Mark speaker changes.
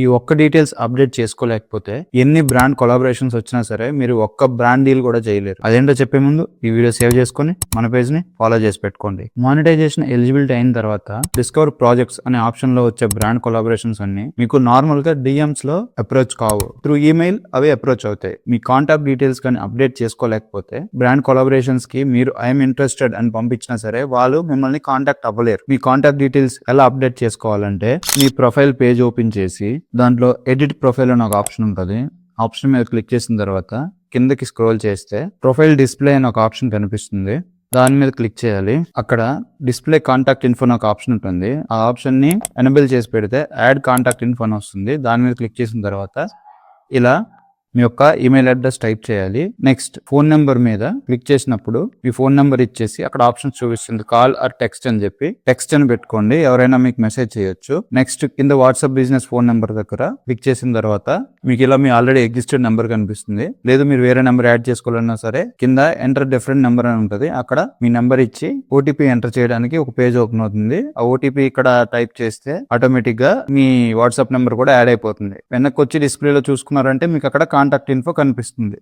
Speaker 1: ఈ ఒక్క details update చేసుకోలేకపోతే ఎన్ని బ్రాండ్ కొలాబరేషన్స్ వచ్చినా సరే మీరు ఒక్క బ్రాండ్ డీల్ కూడా చేయలేరు. అదేంటో చెప్పే ముందు ఈ వీడియో సేవ్ చేసుకొని మన పేజ్ ని ఫాలో చేసి పెట్టుకోండి. మానిటైజేషన్ ఎలిజిబిలిటీ అయిన తర్వాత డిస్కవర్ ప్రాజెక్ట్స్ అనే ఆప్షన్ లో వచ్చే బ్రాండ్ కొలాబరేషన్స్ అన్ని మీకు నార్మల్ గా డిఎంస్ లో అప్రోచ్ కావు. త్రూ ఈమెయిల్ అవి అప్రోచ్ అవుతాయి. మీ కాంటాక్ట్ డీటెయిల్స్ కానీ అప్డేట్ చేసుకోలేకపోతే బ్రాండ్ కొలాబరేషన్స్ కి మీరు ఐఎమ్ ఇంట్రెస్టెడ్ అని పంపించినా సరే వాళ్ళు మిమ్మల్ని కాంటాక్ట్ అవ్వలేరు. మీ కాంటాక్ట్ డీటెయిల్స్ ఎలా అప్డేట్ చేసుకోవాలంటే మీ ప్రొఫైల్ పేజ్ ఓపెన్ చేసి దాంట్లో ఎడిట్ ప్రొఫైల్ అని ఒక ఆప్షన్ ఉంటుంది. ఆప్షన్ మీద క్లిక్ చేసిన తర్వాత కిందకి స్క్రోల్ చేస్తే ప్రొఫైల్ డిస్ప్లే అని ఒక ఆప్షన్ కనిపిస్తుంది. దాని మీద క్లిక్ చేయాలి. అక్కడ డిస్ప్లే కాంటాక్ట్ ఇన్ఫో అని ఒక ఆప్షన్ ఉంటుంది. ఆ ఆప్షన్ ని ఎనేబుల్ చేసి పెడితే యాడ్ కాంటాక్ట్ ఇన్ఫో అని వస్తుంది. దాని మీద క్లిక్ చేసిన తర్వాత ఇలా మీ యొక్క ఈమెయిల్ అడ్రస్ టైప్ చేయాలి. నెక్స్ట్ ఫోన్ నెంబర్ మీద క్లిక్ చేసినప్పుడు మీ ఫోన్ నెంబర్ ఇచ్చేసి అక్కడ ఆప్షన్స్ చూపిస్తుంది కాల్ ఆర్ టెక్స్ట్ అని చెప్పి టెక్స్ట్ అని పెట్టుకోండి. ఎవరైనా మీకు మెసేజ్ చేయొచ్చు. నెక్స్ట్ కింద వాట్సాప్ బిజినెస్ ఫోన్ నెంబర్ దగ్గర క్లిక్ చేసిన తర్వాత మీకు ఇలా మీ ఆల్రెడీ ఎగ్జిస్టెడ్ నెంబర్ కనిపిస్తుంది. లేదు మీరు వేరే నెంబర్ యాడ్ చేసుకోవాలన్నా సరే కింద ఎంటర్ డిఫరెంట్ నెంబర్ అని ఉంటుంది. అక్కడ మీ నెంబర్ ఇచ్చి ఓటీపీ ఎంటర్ చేయడానికి ఒక పేజ్ ఓపెన్ అవుతుంది. ఆ ఓటీపీ ఇక్కడ టైప్ చేస్తే ఆటోమేటిక్ గా మీ వాట్సాప్ నెంబర్ కూడా యాడ్ అయిపోతుంది. వెనక్కి వచ్చి డిస్ప్లేలో చూసుకున్నారంటే మీకు అక్కడ కాంటాక్ట్ ఇన్ఫో కనిపిస్తుంది.